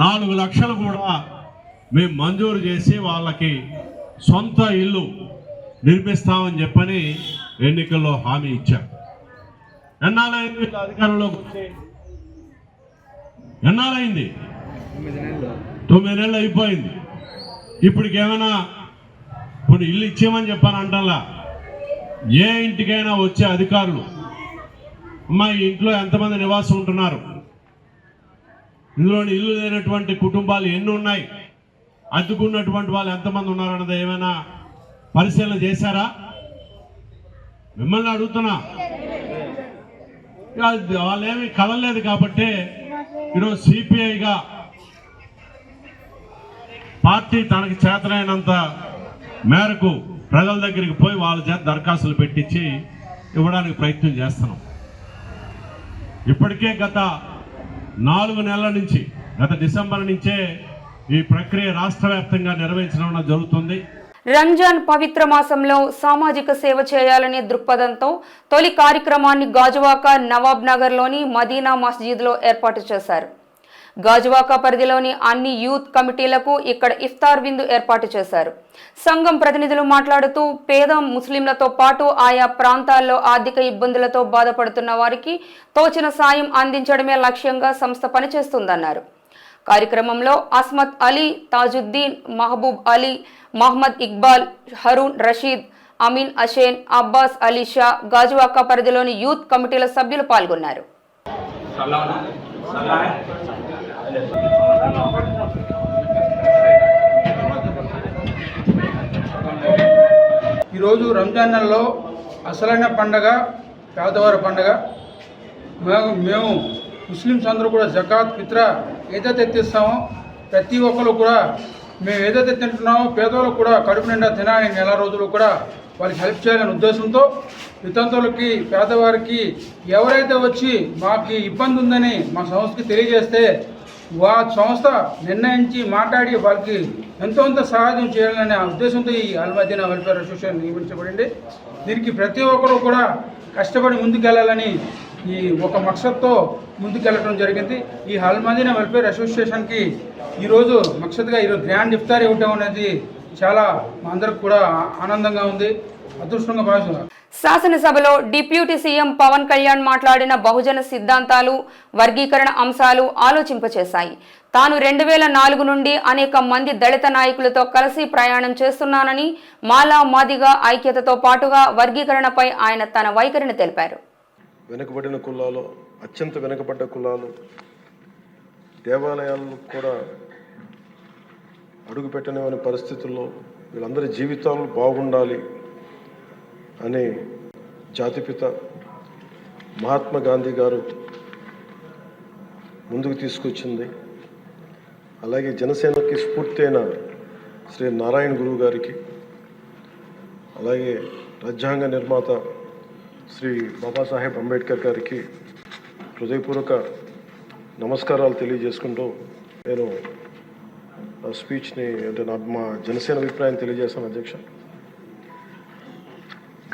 4 లక్షలు కూడా మేము మంజూరు చేసి వాళ్ళకి సొంత ఇల్లు నిర్మిస్తామని చెప్పని ఎన్నికల్లో హామీ ఇచ్చాం. ఎన్నాళ్ళైంది వీళ్ళు అధికారంలోకి వచ్చి? ఎన్నాళ్ళైంది? 9 నెలలు అయిపోయింది. ఇప్పటికేమైనా ఇప్పుడు ఇల్లు ఇచ్చేమని చెప్పాను అంటల్లా. ఏ ఇంటికైనా వచ్చే అధికారులు అమ్మా ఈ ఇంట్లో ఎంతమంది నివాసం ఉంటున్నారు, ఇందులోని ఇల్లు లేనటువంటి కుటుంబాలు ఎన్ని ఉన్నాయి, అడ్డుకున్నటువంటి వాళ్ళు ఎంతమంది ఉన్నారన్నది ఏమైనా పరిశీలన చేశారా? మిమ్మల్ని అడుగుతున్నా. వాళ్ళేమీ కదలలేదు కాబట్టి ఈరోజు సిపిఐగా పార్టీ తనకి చేతనైనంత మేరకు ప్రజల దగ్గరికి పోయి వాళ్ళ చేత దరఖాస్తులు పెట్టించి ఇవ్వడానికి ప్రయత్నం చేస్తున్నాం. ఇప్పటికే గత 4 నెలల నుంచి, గత డిసెంబర్ నుంచే ఈ ప్రక్రియ రాష్ట్ర వ్యాప్తంగా నిర్వహించడం జరుగుతుంది. రంజాన్ పవిత్ర మాసంలో సామాజిక సేవ చేయాలనే దృక్పథంతో తొలి కార్యక్రమాన్ని గాజువాక నవాబ్ నగర్లోని మదీనా మస్జిద్లో ఏర్పాటు చేశారు. గాజువాక పరిధిలోని అన్ని యూత్ కమిటీలకు ఇక్కడ ఇఫ్తార్ విందు ఏర్పాటు చేశారు. సంఘం ప్రతినిధులు మాట్లాడుతూ పేద ముస్లింలతో పాటు ఆయా ప్రాంతాల్లో ఆర్థిక ఇబ్బందులతో బాధపడుతున్న వారికి తోచిన సాయం అందించడమే లక్ష్యంగా సంస్థ పనిచేస్తుందన్నారు. కార్యక్రమంలో అస్మత్ అలీ, తాజుద్దీన్, మహబూబ్ అలీ, మహమ్మద్ ఇక్బాల్, హరూన్ రషీద్, అమీన్ అషేన్, అబ్బాస్ అలీ షా, గాజువాక పరిధిలోని యూత్ కమిటీల సభ్యులు పాల్గొన్నారు. ఈరోజు రంజాన్ నెలలో అసలైన పండగ పేదవారి పండగ. మేము ముస్లిమ్స్ అందరూ కూడా జకాత్, ఫిత్రా ఏదైతే తెస్తామో ప్రతి ఒక్కరు కూడా మేము ఏదైతే తింటున్నామో పేదవాళ్ళకు కూడా కడుపు నిండా తినాలని నెల రోజులు కూడా వాళ్ళకి హెల్ప్ చేయాలనే ఉద్దేశంతో వితంతువులకి, పేదవారికి ఎవరైతే వచ్చి మాకు ఇబ్బంది ఉందని మా సంస్థకి తెలియజేస్తే సంస్థ నిర్ణయించి మాట్లాడి వాళ్ళకి ఎంతో సహాయం చేయాలనే ఉద్దేశంతో ఈ అల్ మదీనా వెల్ఫేర్ అసోసియేషన్ నియమించబడింది. దీనికి ప్రతి ఒక్కరూ కూడా కష్టపడి ముందుకెళ్లాలని ఈ ఒక మక్సద్తో ముందుకెళ్ళడం జరిగింది. ఈ అల్ మదీనా వెల్ఫేర్ అసోసియేషన్కి ఈరోజు మక్సద్గా ఈరోజు గ్రాండ్ ఇఫ్తార్ ఇవ్వటం అనేది చాలా మా అందరికి కూడా ఆనందంగా ఉంది, అదృష్టంగా భావిస్తున్నాను. శాసనసభలో డిప్యూటీ సీఎం పవన్ కళ్యాణ్ మాట్లాడిన బహుజన సిద్ధాంతాలు, వర్గీకరణ అంశాలు ఆలోచింపచేశాయి. తాను 2004 నుండి అనేక మంది దళిత నాయకులతో కలిసి ప్రయాణం చేస్తున్నానని, మాలా మాదిగ ఐక్యతతో పాటుగా వర్గీకరణపై ఆయన తన వైఖరిని తెలిపారు. వెనుకబడిన కులాలు, అత్యంత వెనుకబడ్డ కులాలు, దేవాలయాలను కూడా అడుగుపెట్టనివని పరిస్థితుల్లో వీళ్ళందరి జీవితాలు బాగుండాలి అని జాతిపిత మహాత్మా గాంధీ గారు ముందుకు తీసుకొచ్చింది. అలాగే జనసేనకి స్ఫూర్తి అయిన శ్రీ నారాయణ గురువు గారికి, అలాగే రాజ్యాంగ నిర్మాత శ్రీ బాబాసాహెబ్ అంబేద్కర్ గారికి హృదయపూర్వక నమస్కారాలు తెలియజేసుకుంటూ నేను స్పీచ్ని అంటే మా జనసేన అభిప్రాయం తెలియజేస్తాను. అధ్యక్ష,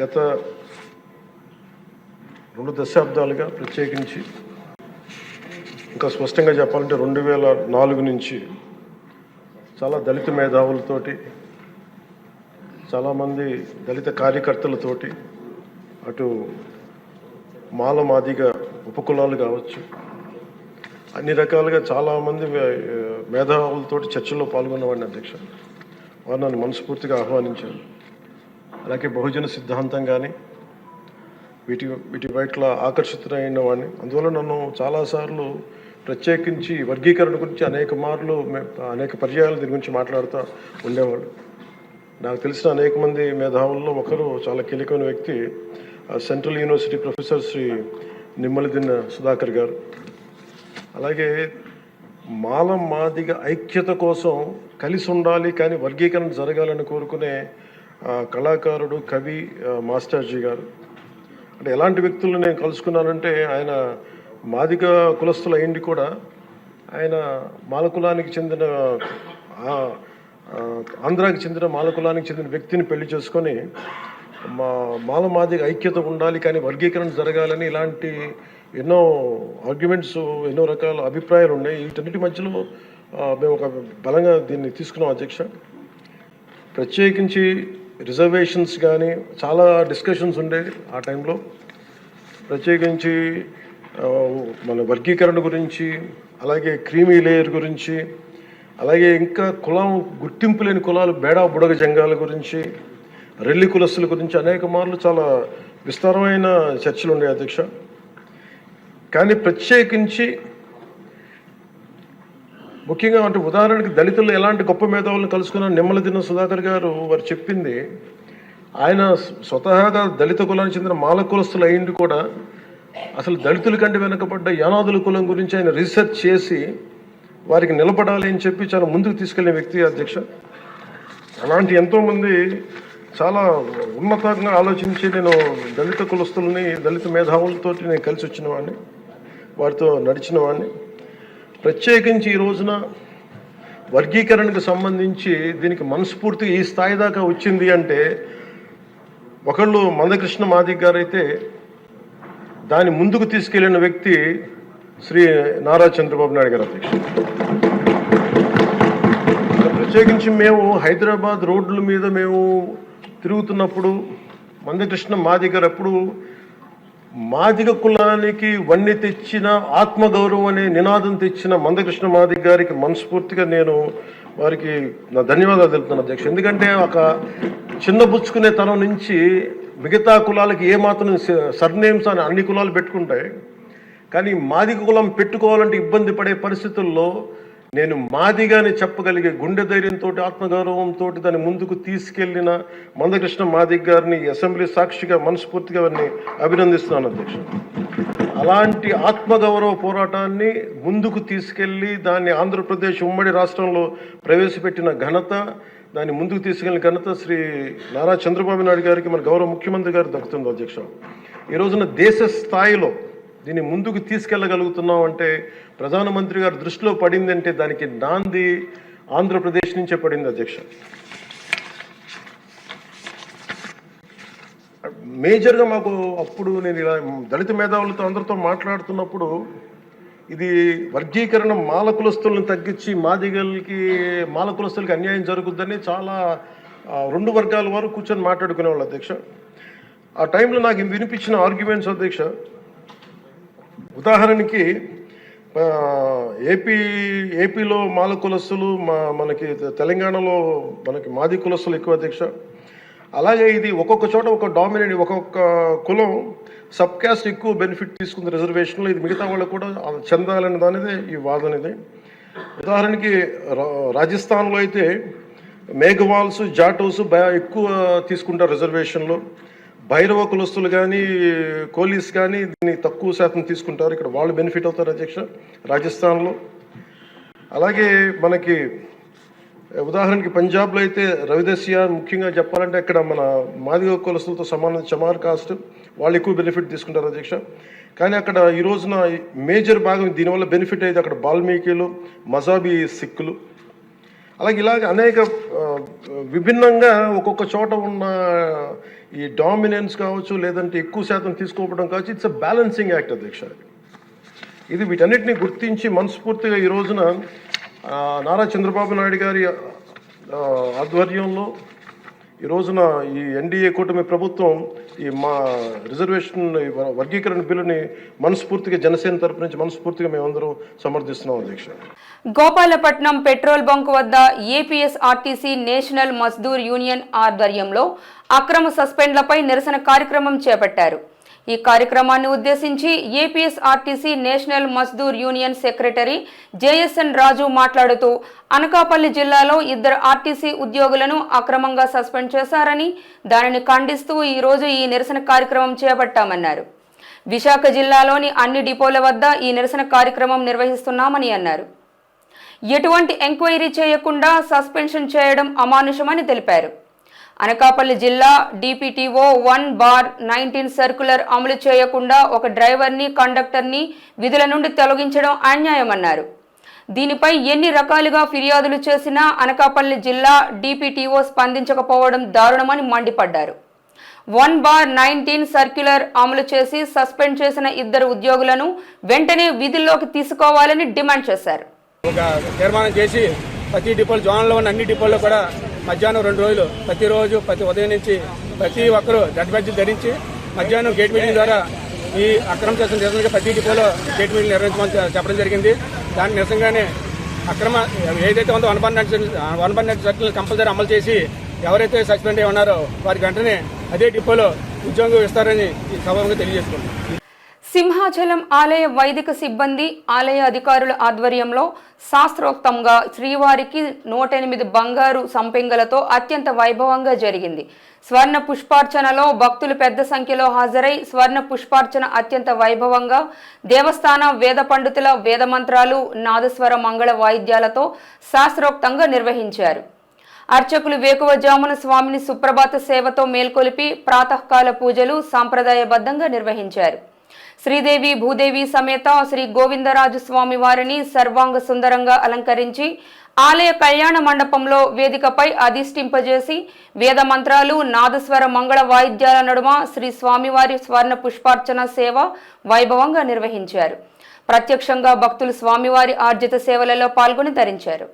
గత 2 దశాబ్దాలుగా ప్రత్యేకించి ఇంకా స్పష్టంగా చెప్పాలంటే 2004 నుంచి చాలా దళిత మేధావులతోటి, చాలామంది దళిత కార్యకర్తలతోటి, అటు మాల మాదిగ ఉపకులాలు కావచ్చు, అన్ని రకాలుగా చాలామంది మేధావులతోటి చర్చల్లో పాల్గొన్నవాడిని అధ్యక్ష. వారు నన్ను మనస్ఫూర్తిగా ఆహ్వానించారు. అలాగే బహుజన సిద్ధాంతం కానీ వీటి పట్ల ఆకర్షితులైన వాడిని. అందువల్ల నన్ను చాలాసార్లు ప్రత్యేకించి వర్గీకరణ గురించి అనేక పర్యాయాలు దీని గురించి మాట్లాడుతూ ఉండేవాడు. నాకు తెలిసిన అనేక మంది మేధావుల్లో ఒకరు చాలా కీలకమైన వ్యక్తి central university professor Shri Nimmaladinna Sudhakar గారు. అలాగే మాల మాదిగ ఐక్యత కోసం కలిసి ఉండాలి కానీ వర్గీకరణ జరగాలని కోరుకునే కళాకారుడు, కవి మాస్టర్జీ గారు. అంటే ఎలాంటి వ్యక్తులను నేను కలుసుకున్నానంటే, ఆయన మాదిగ కులస్తుల అయింది కూడా ఆయన మాలకులానికి చెందిన ఆంధ్రాకి చెందిన మాలకులానికి చెందిన వ్యక్తిని పెళ్లి చేసుకొని మాల మాదిగ ఐక్యత ఉండాలి కానీ వర్గీకరణ జరగాలని ఇలాంటి ఎన్నో ఆర్గ్యుమెంట్స్, ఎన్నో రకాల అభిప్రాయాలు ఉన్నాయి. వీటన్నిటి మధ్యలో మేము ఒక బలంగా దీన్ని తీసుకున్నాం అధ్యక్ష. ప్రత్యేకించి రిజర్వేషన్స్ కానీ చాలా డిస్కషన్స్ ఉండేవి ఆ టైంలో. ప్రత్యేకించి మన వర్గీకరణ గురించి, అలాగే క్రీమీ లేయర్ గురించి, అలాగే ఇంకా కులం గుర్తింపు లేని కులాలు బేడా బుడగ జంగాల గురించి, రెల్లి కులస్తుల గురించి అనేక మార్లు చాలా విస్తారమైన చర్చలు ఉండే అధ్యక్ష. కానీ ప్రత్యేకించి ముఖ్యంగా అంటే ఉదాహరణకి దళితులు ఎలాంటి గొప్ప మేధావులను కలుసుకున్న నిమ్మలదిన్న సుధాకర్ గారు వారు చెప్పింది, ఆయన స్వతహాగా దళిత కులానికి చెందిన మాల కులస్తులు అయింది కూడా అసలు దళితుల కంటే వెనుకబడ్డ యానాదుల కులం గురించి ఆయన రీసెర్చ్ చేసి వారికి నిలబడాలి అని చెప్పి చాలా ముందుకు తీసుకెళ్లే వ్యక్తి అధ్యక్ష. అలాంటి ఎంతోమంది చాలా ఉన్నతంగా ఆలోచించి నేను దళిత కులస్తులని, దళిత మేధావులతో నేను కలిసి వచ్చిన వాడిని, వారితో నడిచిన వాడిని. ప్రత్యేకించి ఈ రోజున వర్గీకరణకు సంబంధించి దీనికి మనస్ఫూర్తిగా ఈ స్థాయి దాకా వచ్చింది అంటే ఒకళ్ళు మందకృష్ణ మాదిగ గారు అయితే, దాన్ని ముందుకు తీసుకెళ్లిన వ్యక్తి శ్రీ నారా చంద్రబాబు నాయుడు గారు అధ్యక్ష. ప్రత్యేకించి మేము హైదరాబాద్ రోడ్ల మీద మేము తిరుగుతున్నప్పుడు మందకృష్ణ మాదిగ గారు అప్పుడు మాదిగ కులానికి వన్నె తెచ్చిన, ఆత్మగౌరవం అనే నినాదం తెచ్చిన మందకృష్ణ మాదిగ గారికి మనస్ఫూర్తిగా నేను వారికి నా ధన్యవాదాలు తెలుపుతున్నాను అధ్యక్ష. ఎందుకంటే ఒక చిన్నబుచ్చుకునే తనం నుంచి మిగతా కులాలకి ఏమాత్రం సర్నేమ్స్ అని అన్ని కులాలు పెట్టుకుంటాయి, కానీ మాదిగ కులం పెట్టుకోవాలంటే ఇబ్బంది పడే పరిస్థితుల్లో నేను మాదిగాని చెప్పగలిగే గుండె ధైర్యంతో, ఆత్మగౌరవంతో దాన్ని ముందుకు తీసుకెళ్లిన మందకృష్ణ మాదిగ గారిని అసెంబ్లీ సాక్షిగా మనస్ఫూర్తిగా వారిని అభినందిస్తున్నాను అధ్యక్ష. అలాంటి ఆత్మగౌరవ పోరాటాన్ని ముందుకు తీసుకెళ్లి దాన్ని ఆంధ్రప్రదేశ్ ఉమ్మడి రాష్ట్రంలో ప్రవేశపెట్టిన ఘనత, దాన్ని ముందుకు తీసుకెళ్లిన ఘనత శ్రీ నారా చంద్రబాబు నాయుడు గారికి, మన గౌరవ ముఖ్యమంత్రి గారికి దక్కుతుంది అధ్యక్ష. ఈ రోజున దేశ స్థాయిలో దీన్ని ముందుకు తీసుకెళ్ళగలుగుతున్నాం అంటే ప్రధానమంత్రి గారు దృష్టిలో పడిందంటే దానికి నాంది ఆంధ్రప్రదేశ్ నుంచే పడింది అధ్యక్ష. మేజర్గా మాకు అప్పుడు నేను ఇలా దళిత మేధావులతో అందరితో మాట్లాడుతున్నప్పుడు ఇది వర్గీకరణ మాల కులస్తులను తగ్గించి మాల కులస్తులకి అన్యాయం జరుగుద్దని చాలా 2 వర్గాల వారు కూర్చొని మాట్లాడుకునేవాళ్ళు అధ్యక్ష. ఆ టైంలో నాకు వినిపించిన ఆర్గ్యుమెంట్స్ అధ్యక్ష, ఉదాహరణకి ఏపీలో మాల కులస్తులు, మనకి తెలంగాణలో మనకి మాది కులస్తులు ఎక్కువ అధ్యక్ష. అలాగే ఇది ఒక్కొక్క చోట ఒక్కొక్క కులం సబ్ క్యాస్ట్ ఎక్కువ బెనిఫిట్ తీసుకుంది రిజర్వేషన్లో, ఇది మిగతా వాళ్ళకు కూడా చెందాలనే దానిదే ఈ వాదన ఇది. ఉదాహరణకి రాజస్థాన్లో అయితే మేఘవాల్స్, జాటోస్ ఎక్కువ తీసుకుంటారు రిజర్వేషన్లో. భైరవ కులస్తులు కానీ, కోలీస్ కానీ దీన్ని తక్కువ శాతం తీసుకుంటారు. ఇక్కడ వాళ్ళు బెనిఫిట్ అవుతారు అధ్యక్ష రాజస్థాన్లో. అలాగే మనకి ఉదాహరణకి పంజాబ్లో అయితే రవిదస్య, ముఖ్యంగా చెప్పాలంటే అక్కడ మన మాదిగ కులస్తులతో సమానం చమార్ కాస్ట్, వాళ్ళు ఎక్కువ బెనిఫిట్ తీసుకుంటారు అధ్యక్ష. కానీ అక్కడ ఈ రోజున మేజర్ భాగం దీనివల్ల బెనిఫిట్ అయితే అక్కడ బాల్మీకిలు, మజాబీ సిక్కులు. అలాగే ఇలాగ అనేక విభిన్నంగా ఒక్కొక్క చోట ఉన్న ఈ డామినెన్స్ కావచ్చు, లేదంటే ఎక్కువ శాతం తీసుకోవడం కావచ్చు, ఇట్స్ అ బ్యాలెన్సింగ్ యాక్ట్ అధ్యక్ష. ఇది వీటన్నిటిని గుర్తించి మనస్ఫూర్తిగా ఈ రోజున నారా చంద్రబాబు నాయుడు గారి ఆధ్వర్యంలో ఈ రోజున ఈ ఎన్డీఏ కూటమి ప్రభుత్వం ఈ మా రిజర్వేషన్ వర్గీకరణ బిల్లుని మనస్ఫూర్తిగా జనసేన తరపు నుంచి మనస్ఫూర్తిగా మేమందరం సమర్థిస్తున్నాం అధ్యక్ష. గోపాలపట్నం పెట్రోల్ బంక్ వద్ద ఏపీఎస్ఆర్టీసీ నేషనల్ మజ్దూర్ యూనియన్ ఆధ్వర్యంలో అక్రమ సస్పెండ్లపై నిరసన కార్యక్రమం చేపట్టారు. ఈ కార్యక్రమాన్ని ఉద్దేశించి APSRTC national Mazdoor union secretary JSN Raju మాట్లాడుతూ అనకాపల్లి జిల్లాలో 2 ఆర్టీసీ ఉద్యోగులను అక్రమంగా సస్పెండ్ చేశారని, దానిని ఖండిస్తూ ఈరోజు ఈ నిరసన కార్యక్రమం చేపట్టామన్నారు. విశాఖ జిల్లాలోని అన్ని డిపోల వద్ద ఈ నిరసన కార్యక్రమం నిర్వహిస్తున్నామని అన్నారు. ఎటువంటి ఎంక్వైరీ చేయకుండా సస్పెన్షన్ చేయడం అమానుషమని తెలిపారు. అనకాపల్లి జిల్లా డిపిటిఓ 1/19 సర్క్యులర్ అమలు చేయకుండా ఒక డ్రైవర్ని, కండక్టర్ని విధుల నుండి తొలగించడం అన్యాయమన్నారు. దీనిపై ఎన్ని రకాలుగా ఫిర్యాదులు చేసినా అనకాపల్లి జిల్లా డిపిటిఓ స్పందించకపోవడం దారుణమని మండిపడ్డారు. 1/19 సర్క్యులర్ అమలు చేసి సస్పెండ్ చేసిన 2 ఉద్యోగులను వెంటనే విధుల్లోకి తీసుకోవాలని డిమాండ్ చేశారు. ఒక తీర్మానం చేసి ప్రతి డిపోలు, జోన్లో ఉన్న అన్ని డిపోల్లో కూడా మధ్యాహ్నం 2 రోజులు ప్రతిరోజు ప్రతి ఉదయం నుంచి ప్రతి ఒక్కరూ రెడ్ బ్యాడ్జీలు ధరించి మధ్యాహ్నం గేట్ మీటింగ్ ద్వారా ఈ అక్రమ చేసిన నిరసనగా ప్రతి డిపోలో గేట్ మీటింగ్ నిర్వహించమని చెప్పడం జరిగింది. దాని నిరసనగానే అక్రమ ఏదైతే ఉందో 1/19 సర్కిల్ కంపల్సరీ అమలు చేసి ఎవరైతే సస్పెండ్ అయి ఉన్నారో వారికి వెంటనే అదే డిపోలో ఉద్యోగం ఇస్తారని ఈ సభగా తెలియజేసుకుంటున్నాం. సింహాచలం ఆలయ వైదిక సిబ్బంది, ఆలయ అధికారుల ఆధ్వర్యంలో శాస్త్రోక్తంగా శ్రీవారికి 108 బంగారు సంపెంగలతో అత్యంత వైభవంగా జరిగింది. స్వర్ణ పుష్పార్చనలో భక్తులు పెద్ద సంఖ్యలో హాజరై స్వర్ణ పుష్పార్చన అత్యంత వైభవంగా దేవస్థాన వేద పండితుల వేద మంత్రాలు, నాదస్వర మంగళ వాయిద్యాలతో శాస్త్రోక్తంగా నిర్వహించారు. అర్చకులు వేకువజామున స్వామిని సుప్రభాత సేవతో మేల్కొలిపి ప్రాతకాల పూజలు సాంప్రదాయబద్ధంగా నిర్వహించారు. శ్రీదేవి భూదేవి సమేత శ్రీ గోవిందరాజు స్వామి వారిని సర్వాంగ సుందరంగా అలంకరించి ఆలయ కళ్యాణ మండపంలో వేదికపై అధిష్ఠింపజేసి వేద మంత్రాలు, నాదస్వర మంగళ వాయిద్యాల నడుమ శ్రీ స్వామివారి స్వర్ణ పుష్పార్చన సేవ వైభవంగా నిర్వహించారు. ప్రత్యక్షంగా భక్తులు స్వామివారి ఆర్జిత సేవలలో పాల్గొని తరించారు.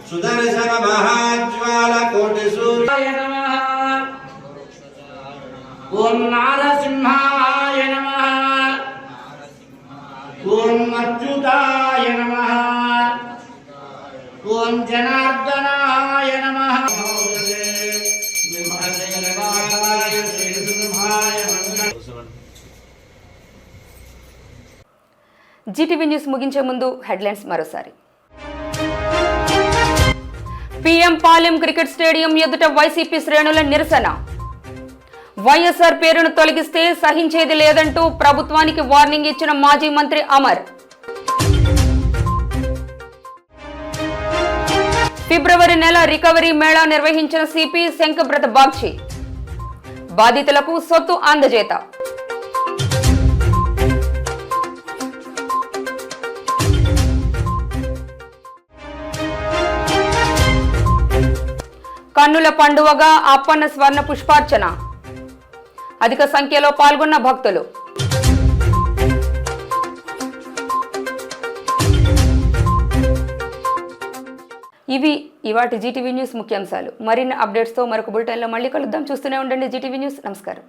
సుదర్శన మహాజ్వాల కోటి సూర్యాయ నమః. ఓం నారసింహాయ నమః. ఓం అచ్యుతాయ నమః. ఓం జనార్దనాయ నమః. జీటీవీ న్యూస్ ముగించే ముందు హెడ్లైన్స్ మరోసారి. పీఎం పాలెం క్రికెట్ స్టేడియం ఎదుట వైసీపీ శ్రేణుల నిరసన. వైఎస్ఆర్ పేరును తొలగిస్తే సహించేది లేదంటూ ప్రభుత్వానికి వార్నింగ్ ఇచ్చిన మాజీ మంత్రి అమర్. ఫిబ్రవరి నెల రికవరీ మేళా నిర్వహించిన సిపి శంకబ్రత బాగ్చి. బాధితులకు సొత్తు అందజేత. కన్నుల పండువగా అప్పన్న స్వర్ణ పుష్పార్చన. అధిక సంఖ్యలో పాల్గొన్న భక్తులు. ఇవి ఇవాటి జీటీవీ న్యూస్ ముఖ్యాంశాలు. మరిన్ని అప్డేట్స్తో మరొక బులెటిన్లో మళ్ళీ కలుద్దాం. చూస్తూనే ఉండండి జీటీవీ న్యూస్. నమస్కారం.